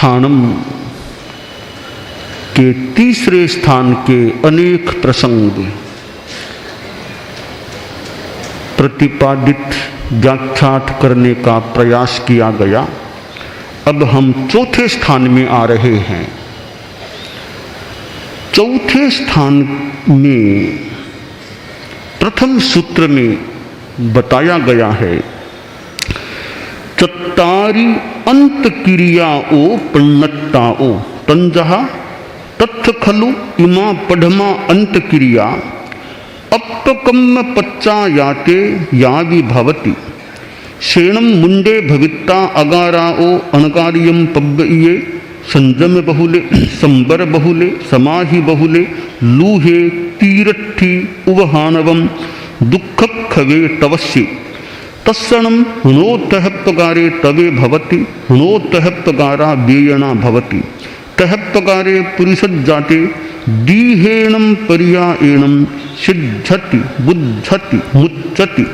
स्थानम के तीसरे स्थान के अनेक प्रसंग प्रतिपादित व्याख्यात करने का प्रयास किया गया। अब हम चौथे स्थान में आ रहे हैं। चौथे स्थान में प्रथम सूत्र में बताया गया है, चत्तारि अंत क्रियाओ प्रणट्टाओ तंजहा तत्थ खलु इमा पढ़मा अंत क्रिया अपकम्म पच्चा याते यावि भवति शेणम मुंडे भवित्ता अगाराओ अणकार्यम पब्बइये संजम बहुले संबर बहुले समाहि बहुले लूहे तीरट्ठी उवहानवम दुःख खवे तवस्यि तत्सणम हुणोत्तहत्वकारे तवे भवति हुणोत्तहत्वकारा व्ययना भवति तहत्वकारे पुरुषज्जाते दीहेणम पर्यायणम सिद्धति बुद्धति मुच्चति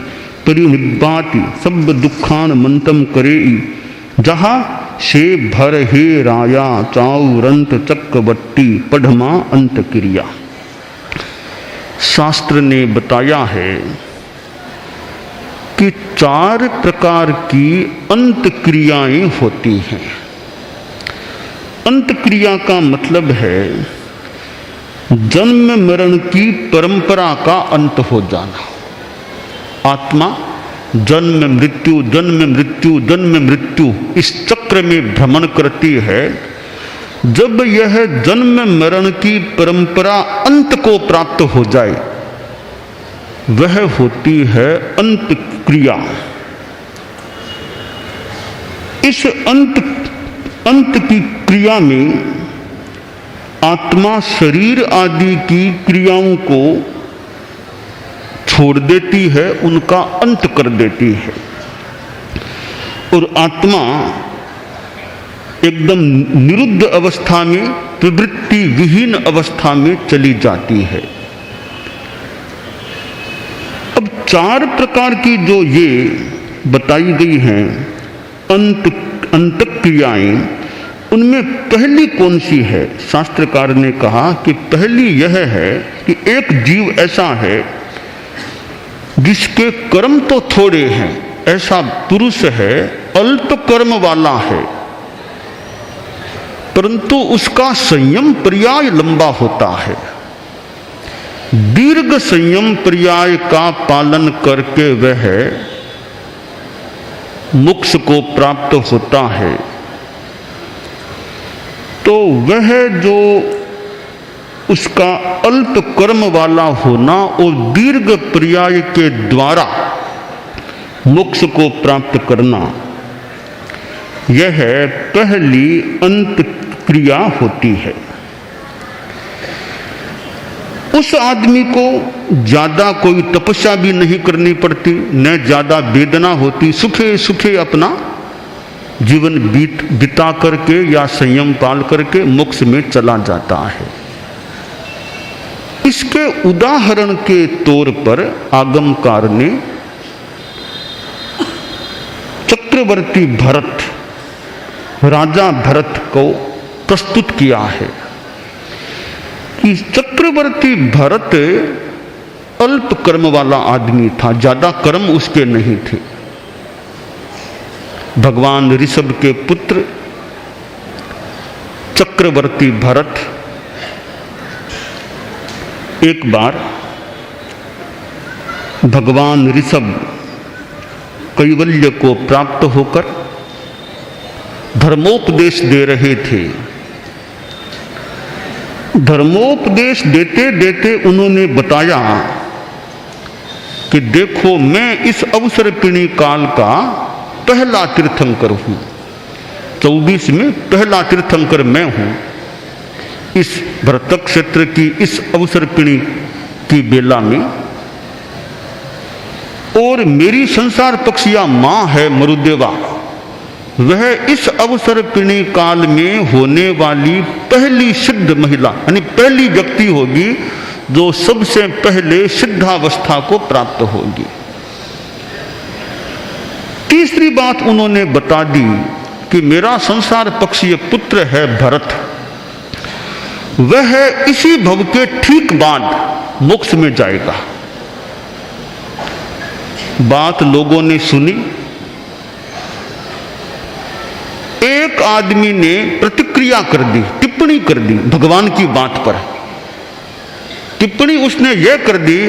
परिनिब्बाति सब दुखान मंतम करेई जहा से भर हे राया चाउरंत चक्रवर्ती पढ़मा अंत क्रिया। शास्त्र ने बताया है कि 4 प्रकार की अंत क्रियाएं होती हैं। अंत क्रिया का मतलब है जन्म मरण की परंपरा का अंत हो जाना। आत्मा जन्म मृत्यु जन्म मृत्यु जन्म मृत्यु इस चक्र में भ्रमण करती है। जब यह जन्म मरण की परंपरा अंत को प्राप्त हो जाए, वह होती है अंत क्रिया। इस अंत की क्रिया में आत्मा शरीर आदि की क्रियाओं को छोड़ देती है, उनका अंत कर देती है, और आत्मा एकदम निरुद्ध अवस्था में प्रवृत्ति विहीन अवस्था में चली जाती है। अब 4 प्रकार की जो ये बताई गई हैं अंत क्रियाएं, उनमें पहली कौन सी है? शास्त्रकार ने कहा कि पहली यह है कि एक जीव ऐसा है जिसके कर्म तो थोड़े हैं, ऐसा पुरुष है अल्प कर्म वाला है, परंतु उसका संयम पर्याय लंबा होता है। दीर्घ संयम पर्याय का पालन करके वह मोक्ष को प्राप्त होता है। तो वह जो उसका अल्प कर्म वाला होना और दीर्घ पर्याय के द्वारा मोक्ष को प्राप्त करना, यह पहली अंत क्रिया होती है। उस आदमी को ज्यादा कोई तपस्या भी नहीं करनी पड़ती, न ज्यादा वेदना होती, सुखे सुखे अपना जीवन बिता करके या संयम पाल करके मोक्ष में चला जाता है। इसके उदाहरण के तौर पर आगमकार ने चक्रवर्ती भरत, राजा भरत को प्रस्तुत किया है कि चक्रवर्ती भरत अल्प कर्म वाला आदमी था, ज्यादा कर्म उसके नहीं थे। भगवान ऋषभ के पुत्र चक्रवर्ती भरत एक बार भगवान ऋषभ कैवल्य को प्राप्त होकर धर्मोपदेश दे रहे थे। धर्मोपदेश देते देते उन्होंने बताया कि देखो, मैं इस अवसरपिणी काल का पहला तीर्थंकर हूं। 24 में पहला तीर्थंकर मैं हूं। इस भरत क्षेत्र की इस अवसरपिणी की बेला में, और मेरी संसार पक्षिया मां है मरुदेवा, वह इस अवसरपिणी काल में होने वाली पहली सिद्ध महिला यानी पहली व्यक्ति होगी जो सबसे पहले सिद्धावस्था को प्राप्त होगी। तीसरी बात उन्होंने बता दी कि मेरा संसार पक्षीय पुत्र है भरत, वह इसी भव के ठीक बाद मोक्ष में जाएगा। बात लोगों ने सुनी। एक आदमी ने प्रतिक्रिया कर दी, टिप्पणी कर दी भगवान की बात पर। टिप्पणी उसने यह कर दी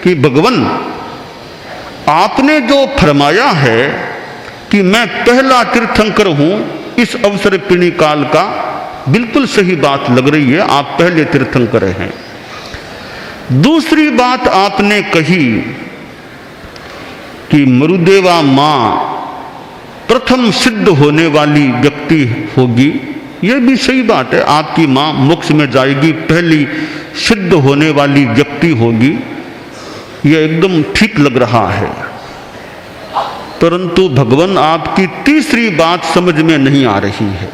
कि भगवान, आपने जो फरमाया है कि मैं पहला तीर्थंकर हूं इस अवसर पिणी काल का, बिल्कुल सही बात लग रही है, आप पहले तीर्थंकर हैं। दूसरी बात आपने कही कि मरुदेवा मां प्रथम सिद्ध होने वाली व्यक्ति होगी, यह भी सही बात है, आपकी मां मोक्ष में जाएगी, पहली सिद्ध होने वाली व्यक्ति होगी, यह एकदम ठीक लग रहा है। परंतु भगवान, आपकी तीसरी बात समझ में नहीं आ रही है।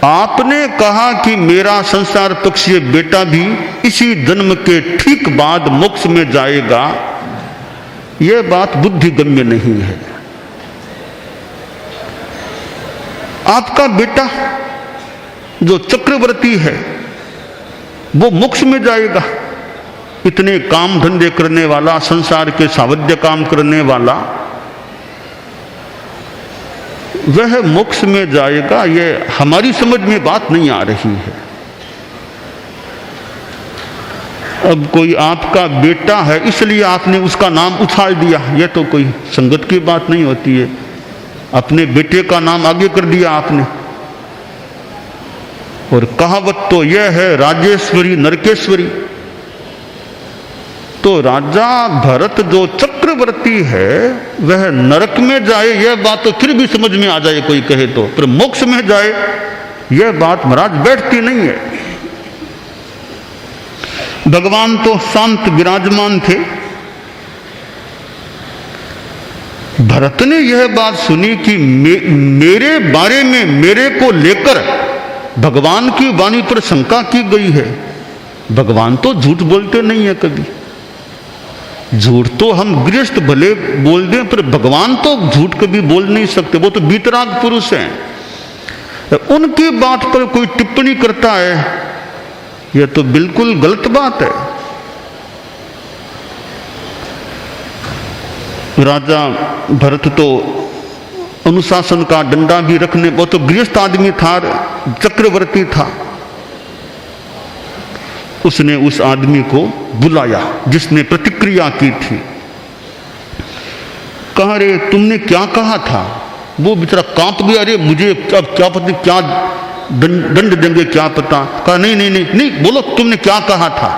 आपने कहा कि मेरा संसार पक्षीय बेटा भी इसी जन्म के ठीक बाद मोक्ष में जाएगा, यह बात बुद्धिगम्य नहीं है। आपका बेटा जो चक्रवर्ती है वो मोक्ष में जाएगा, इतने काम धंधे करने वाला, संसार के सावध्य काम करने वाला, वह मोक्ष में जाएगा, यह हमारी समझ में बात नहीं आ रही है। अब कोई आपका बेटा है इसलिए आपने उसका नाम उछाल दिया, यह तो कोई संगत की बात नहीं होती है। अपने बेटे का नाम आगे कर दिया आपने। और कहावत तो यह है, राजेश्वरी नरकेश्वरी। तो राजा भरत जो चक्रवर्ती है वह नरक में जाए, यह बात तो फिर भी समझ में आ जाए कोई कहे तो, पर मोक्ष में जाए यह बात महाराज बैठती नहीं है। भगवान तो शांत विराजमान थे। भरत ने यह बात सुनी कि मेरे बारे में, मेरे को लेकर भगवान की वाणी पर शंका की गई है। भगवान तो झूठ बोलते नहीं है कभी। झूठ तो हम गृहस्थ भले बोल दें, पर भगवान तो झूठ कभी बोल नहीं सकते, वो तो वीतराग पुरुष हैं। उनकी बात पर कोई टिप्पणी करता है, यह तो बिल्कुल गलत बात है। राजा भरत तो अनुशासन का डंडा भी रखने, वो तो गृहस्थ आदमी था, चक्रवर्ती था। उसने उस आदमी को बुलाया जिसने प्रतिक्रिया की थी। कहा, रे तुमने क्या कहा था? वो बेचारा कांप गया, अरे मुझे अब क्या पता, क्या दंड देंगे क्या पता। कहा नहीं नहीं नहीं नहीं, बोलो तुमने क्या कहा था?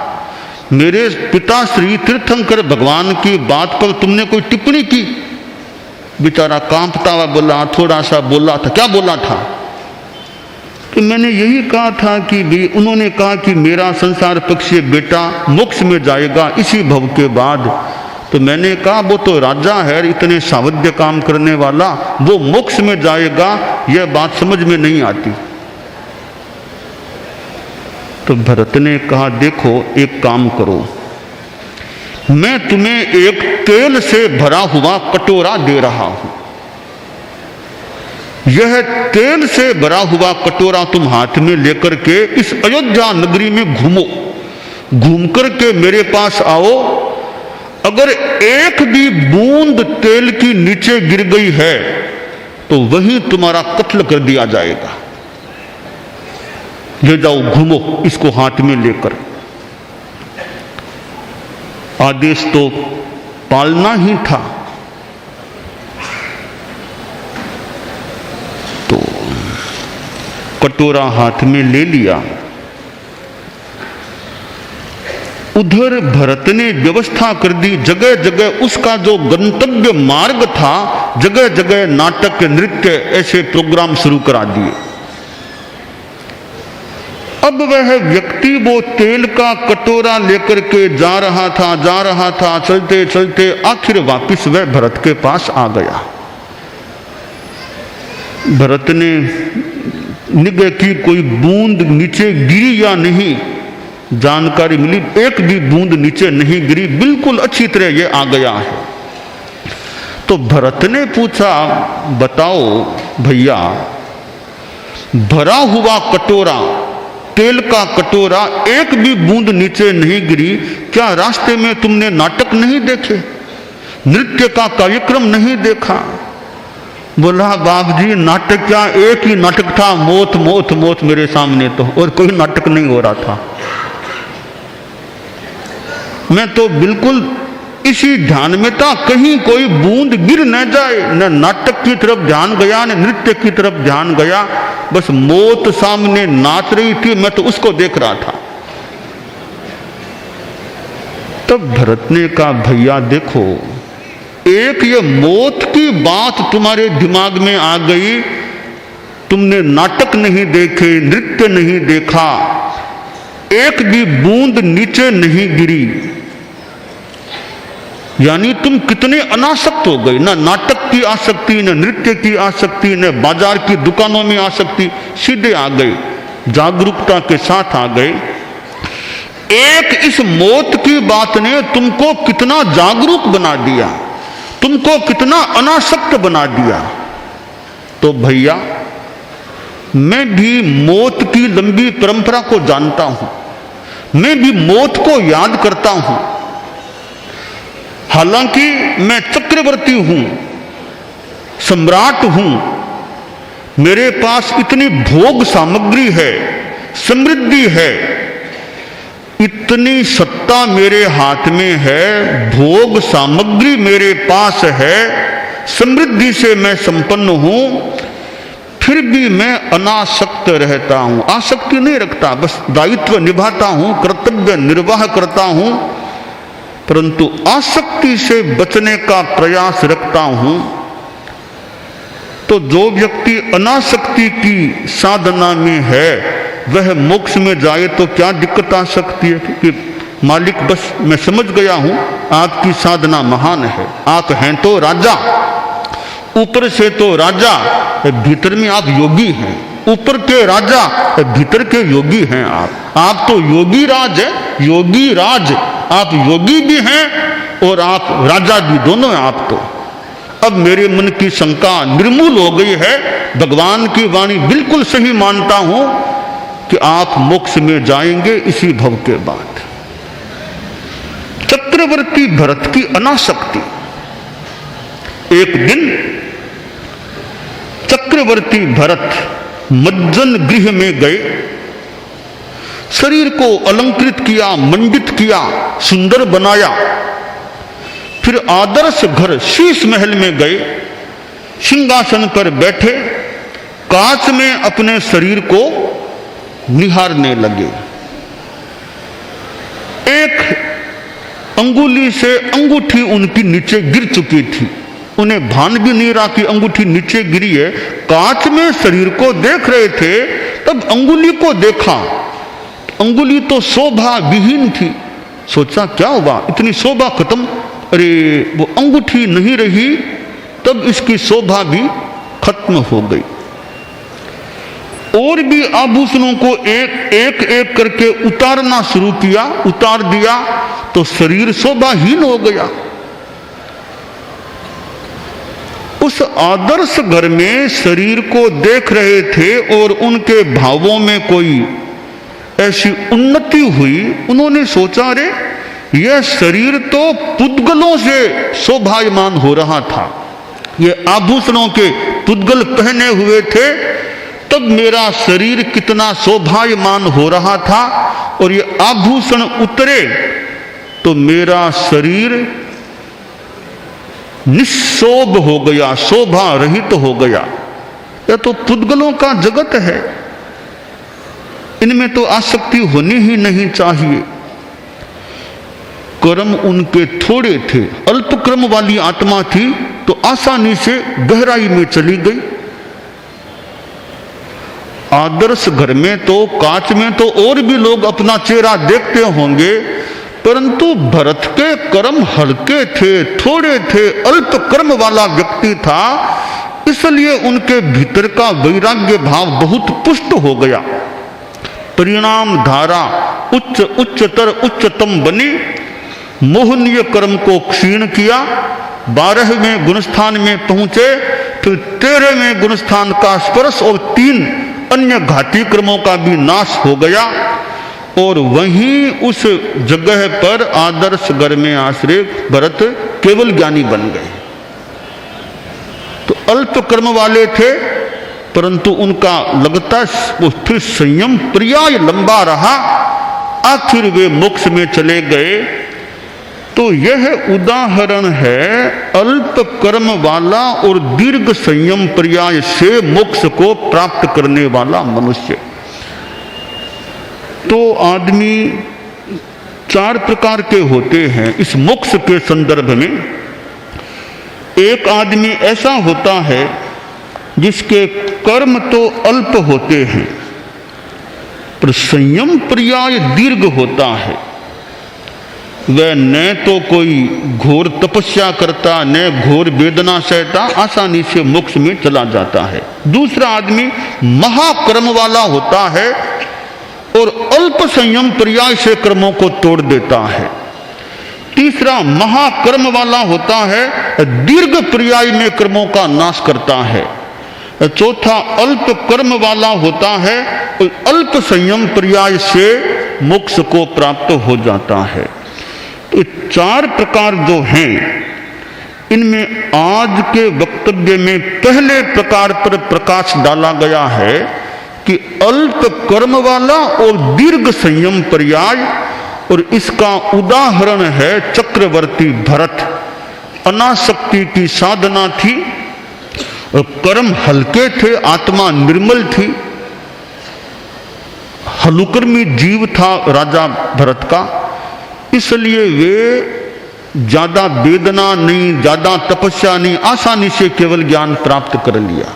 मेरे पिता श्री तीर्थंकर भगवान की बात पर तुमने कोई टिप्पणी की? बेचारा कांपता हुआ बोला, थोड़ा सा बोला था। क्या बोला था? कि मैंने यही कहा था कि उन्होंने कहा कि मेरा संसार पक्षीय बेटा मोक्ष में जाएगा इसी भव के बाद। तो मैंने कहा वो तो राजा है, इतने सावध्य काम करने वाला, वो मोक्ष में जाएगा, यह बात समझ में नहीं आती। तो भरत ने कहा, देखो एक काम करो, मैं तुम्हें एक तेल से भरा हुआ कटोरा दे रहा हूं। यह तेल से भरा हुआ कटोरा तुम हाथ में लेकर के इस अयोध्या नगरी में घूमो, घूम करके मेरे पास आओ। अगर एक भी बूंद तेल की नीचे गिर गई है तो वहीं तुम्हारा कत्ल कर दिया जाएगा। ले जाओ, घूमो इसको हाथ में लेकर। आदेश तो पालना ही था। तो कटोरा हाथ में ले लिया। उधर भरत ने व्यवस्था कर दी, जगह जगह उसका जो गंतव्य मार्ग था, जगह जगह नाटक, नृत्य, ऐसे प्रोग्राम शुरू करा दिए। अब वह व्यक्ति वो तेल का कटोरा लेकर के जा रहा था, चलते चलते आखिर वापिस वह भरत के पास आ गया। भरत ने निगाह की, कोई बूंद नीचे गिरी या नहीं, जानकारी मिली एक भी बूंद नीचे नहीं गिरी, बिल्कुल अच्छी तरह ये आ गया है। तो भरत ने पूछा, बताओ भैया, भरा हुआ कटोरा, तेल का कटोरा, एक भी बूंद नीचे नहीं गिरी। क्या रास्ते में तुमने नाटक नहीं देखे, नृत्य का कार्यक्रम नहीं देखा? बोला बाप जी नाटक क्या, एक ही नाटक था, मौत मौत मौत मेरे सामने तो, और कोई नाटक नहीं हो रहा था। मैं तो बिल्कुल इसी ध्यान में था, कहीं कोई बूंद गिर न जाए। न नाटक की तरफ ध्यान गया, न नृत्य की तरफ ध्यान गया, बस मौत सामने नाच रही थी, मैं तो उसको देख रहा था। तब भरत ने कहा भैया देखो, एक ये मौत की बात तुम्हारे दिमाग में आ गई, तुमने नाटक नहीं देखे, नृत्य नहीं देखा, एक भी बूंद नीचे नहीं गिरी, यानी तुम कितने अनासक्त हो गए। ना नाटक की आसक्ति, न नृत्य की आसक्ति, न बाजार की दुकानों में आसक्ति, सीधे आ गए, जागरूकता के साथ आ गए। एक इस मौत की बात ने तुमको कितना जागरूक बना दिया, तुमको कितना अनासक्त बना दिया। तो भैया मैं भी मौत की लंबी परंपरा को जानता हूं, मैं भी मौत को याद करता हूं। हालांकि मैं चक्रवर्ती हूं, सम्राट हूं, मेरे पास इतनी भोग सामग्री है, समृद्धि है, इतनी सत्ता मेरे हाथ में है, भोग सामग्री मेरे पास है, समृद्धि से मैं संपन्न हूं, फिर भी मैं अनासक्त रहता हूं, आसक्ति नहीं रखता, बस दायित्व निभाता हूं, कर्तव्य निर्वाह करता हूं, परंतु आसक्ति से बचने का प्रयास रखता हूं। तो जो व्यक्ति अनासक्ति की साधना में है वह मोक्ष में जाए तो क्या दिक्कत आ सकती है कि मालिक बस मैं समझ गया हूं आपकी साधना महान है, आप हैं तो राजा, ऊपर से तो राजा, भीतर में आप योगी हैं, ऊपर के राजा, भीतर के योगी हैं आप तो योगी राज है, योगी राज, आप योगी भी हैं और आप राजा भी, दोनों हैं आप तो। अब मेरे मन की शंका निर्मूल हो गई है, भगवान की वाणी बिल्कुल सही मानता हूं कि आप मोक्ष में जाएंगे इसी भव के बाद। चक्रवर्ती भरत की अनासक्ति। एक दिन चक्रवर्ती भरत मज्जन गृह में गए, शरीर को अलंकृत किया, मंडित किया, सुंदर बनाया, फिर आदर्श घर शीश महल में गए, सिंहासन पर बैठे, कांच में अपने शरीर को निहारने लगे। एक अंगुली से अंगूठी उनकी नीचे गिर चुकी थी, उन्हें भान भी नहीं रहा कि अंगूठी नीचे गिरी है। कांच में शरीर को देख रहे थे, तब अंगुली को देखा, अंगुली तो शोभा विहीन थी। सोचा क्या हुआ, इतनी शोभा खत्म, अरे वो अंगूठी नहीं रही, तब इसकी शोभा भी खत्म हो गई। और भी आभूषणों को एक एक करके उतारना शुरू किया, उतार दिया तो शरीर शोभाहीन हो गया। उस आदर्श घर में शरीर को देख रहे थे और उनके भावों में कोई ऐसी उन्नति हुई, उन्होंने सोचा अरे यह शरीर तो पुद्गलों से शोभायमान हो रहा था, ये आभूषणों के पुद्गल पहने हुए थे, तब मेरा शरीर कितना शोभायमान हो रहा था, और ये आभूषण उतरे तो मेरा शरीर निशोभ हो गया, शोभा रहित हो गया। यह तो पुद्गलों का जगत है, इनमें तो आसक्ति होनी ही नहीं चाहिए। कर्म उनके थोड़े थे, अल्प क्रम वाली आत्मा थी तो आसानी से गहराई में चली गई। आदर्श घर में तो, कांच में तो और भी लोग अपना चेहरा देखते होंगे, परंतु भरत के कर्म हल्के थे, थोड़े थे, अल्प कर्म वाला व्यक्ति था, इसलिए उनके भीतर का वैराग्य भाव बहुत पुष्ट हो गया। परिणाम धारा उच्च उच्चतर उच्चतम बनी, मोहनीय कर्म को क्षीण किया, 12वें गुणस्थान में पहुंचे, फिर 13वें गुणस्थान का स्पर्श और 3 अन्य घाती क्रमों का भी नाश हो गया और वहीं उस जगह पर आदर्श घर में आश्रय भरत केवल ज्ञानी बन गए। तो अल्प कर्म वाले थे परंतु उनका लगता फिर संयम पर्याय लंबा रहा, आखिर वे मोक्ष में चले गए। तो यह उदाहरण है अल्प कर्म वाला और दीर्घ संयम पर्याय से मोक्ष को प्राप्त करने वाला मनुष्य। तो आदमी 4 प्रकार के होते हैं इस मोक्ष के संदर्भ में। एक आदमी ऐसा होता है जिसके कर्म तो अल्प होते हैं पर संयम पर्याय दीर्घ होता है। वह न तो कोई घोर तपस्या करता न घोर वेदना सहता, आसानी से मोक्ष में चला जाता है। दूसरा आदमी महाकर्म वाला होता है और अल्प संयम पर्याय से कर्मों को तोड़ देता है। तीसरा महाकर्म वाला होता है, दीर्घ पर्याय में कर्मों का नाश करता है। चौथा अल्प कर्म वाला होता है और अल्प संयम पर्याय से मोक्ष को प्राप्त हो जाता है। तो 4 प्रकार जो हैं इनमें आज के वक्तव्य में पहले प्रकार पर प्रकाश डाला गया है कि अल्प कर्म वाला और दीर्घ संयम पर्याय, और इसका उदाहरण है चक्रवर्ती भरत। अनासक्ति की साधना थी और कर्म हल्के थे, आत्मा निर्मल थी, हलुकर्मी जीव था राजा भरत का, इसलिए वे ज्यादा वेदना नहीं, ज्यादा तपस्या नहीं, आसानी से केवल ज्ञान प्राप्त कर लिया।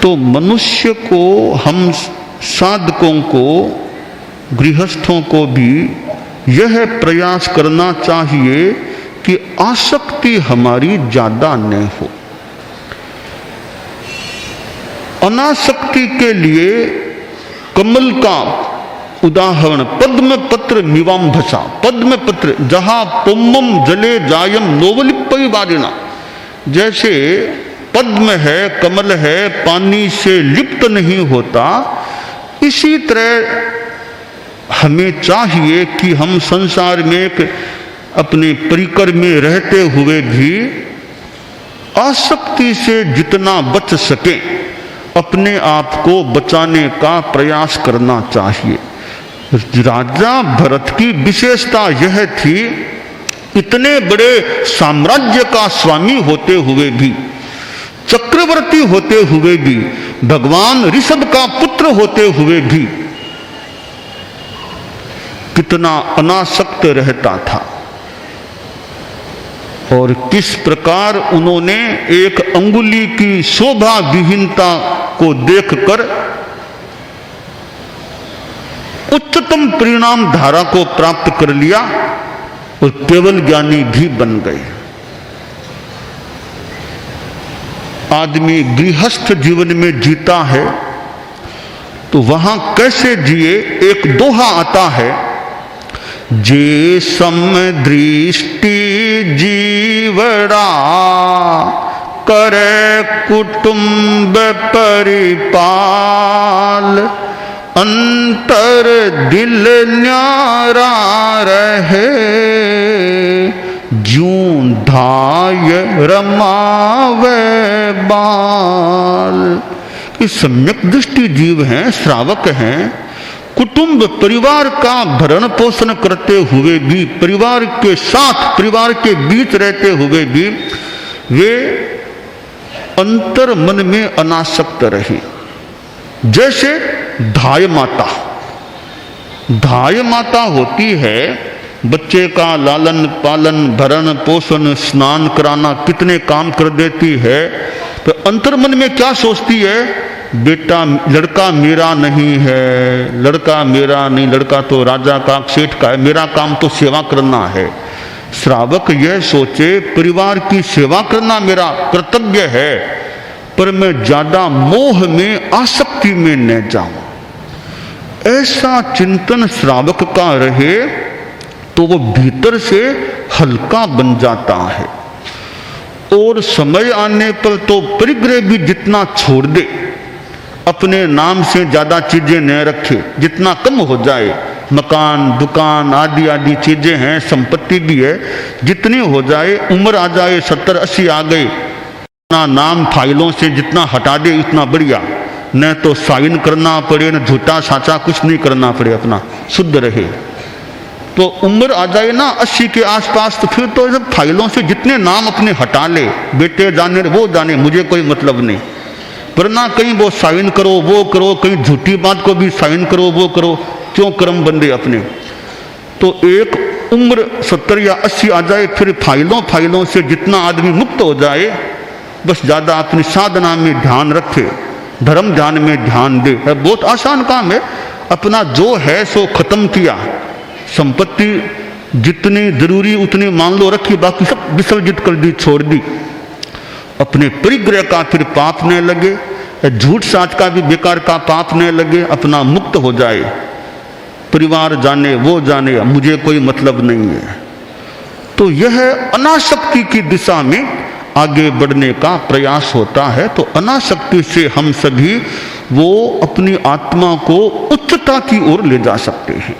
तो मनुष्य को, हम साधकों को, गृहस्थों को भी यह प्रयास करना चाहिए कि आसक्ति हमारी ज्यादा न हो। अनासक्ति के लिए कमल का उदाहरण पद्म पत्र निवाम्भसा, पद्म पत्र जहां पुम्मम जले जायम नोवलिप्पई वारिणा, जैसे पद्म है, कमल है, पानी से लिप्त नहीं होता, इसी तरह हमें चाहिए कि हम संसार में अपने परिकर में रहते हुए भी आसक्ति से जितना बच सके अपने आप को बचाने का प्रयास करना चाहिए। राजा भरत की विशेषता यह थी, इतने बड़े साम्राज्य का स्वामी होते हुए भी, चक्रवर्ती होते हुए भी, भगवान ऋषभ का पुत्र होते हुए भी कितना अनासक्त रहता था और किस प्रकार उन्होंने एक अंगुली की शोभा विहीनता को देखकर उच्चतम परिणाम धारा को प्राप्त कर लिया और केवल ज्ञानी भी बन गए। आदमी गृहस्थ जीवन में जीता है तो वहां कैसे जिए, एक दोहा आता है, जे सम दृष्टि जीवड़ा करे कुटुंब परिपाल, अंतर दिल न्यारा रहे जूं धाय रमावे बाल। कि सम्यक दृष्टि जीव हैं, श्रावक हैं, कुटुंब परिवार का भरण पोषण करते हुए भी, परिवार के साथ, परिवार के बीच रहते हुए भी वे अंतर मन में अनासक्त रहे। जैसे धाय माता, धाय माता होती है, बच्चे का लालन पालन, भरण पोषण, स्नान कराना, कितने काम कर देती है, तो अंतर मन में क्या सोचती है, बेटा लड़का मेरा नहीं है, लड़का मेरा नहीं, लड़का तो राजा का, सेठ का है, मेरा काम तो सेवा करना है। श्रावक यह सोचे परिवार की सेवा करना मेरा कर्तव्य है, पर मैं ज्यादा मोह में, आसक्ति में न जाऊं। ऐसा चिंतन श्रावक का रहे तो वो भीतर से हल्का बन जाता है और समय आने पर तो परिग्रह भी जितना छोड़ दे, अपने नाम से ज़्यादा चीज़ें न रखे, जितना कम हो जाए, मकान दुकान आदि आदि चीज़ें हैं, संपत्ति भी है, जितनी हो जाए, उम्र आ जाए 70-80 आ गए, अपना नाम फाइलों से जितना हटा दे उतना बढ़िया। न तो साइन करना पड़े, न झूठा साचा कुछ नहीं करना पड़े, अपना शुद्ध रहे। तो उम्र आ जाए ना 80 के आसपास, तो फिर तो जब फाइलों से जितने नाम अपने हटा ले, बेटे जाने वो जाने, मुझे कोई मतलब नहीं। वरना कहीं वो साइन करो वो करो, कहीं झूठी बात को भी साइन करो वो करो, क्यों कर्म बंदे अपने। तो एक उम्र 70 या 80 आ जाए, फिर फाइलों से जितना आदमी मुक्त हो जाए, बस ज़्यादा अपनी साधना में ध्यान रखे, धर्म ध्यान में ध्यान दे। है बहुत आसान काम है। अपना जो है सो खत्म किया, संपत्ति जितनी जरूरी उतनी मान लो रखी, बाकी सब विसर्जित कर दी, छोड़ दी। अपने परिग्रह का फिर पाप न लगे, झूठ साच का भी बेकार का पाप न लगे, अपना मुक्त हो जाए। परिवार जाने वो जाने, मुझे कोई मतलब नहीं है। तो यह अनासक्ति की दिशा में आगे बढ़ने का प्रयास होता है। तो अनासक्ति से हम सभी वो अपनी आत्मा को उच्चता की ओर ले जा सकते हैं।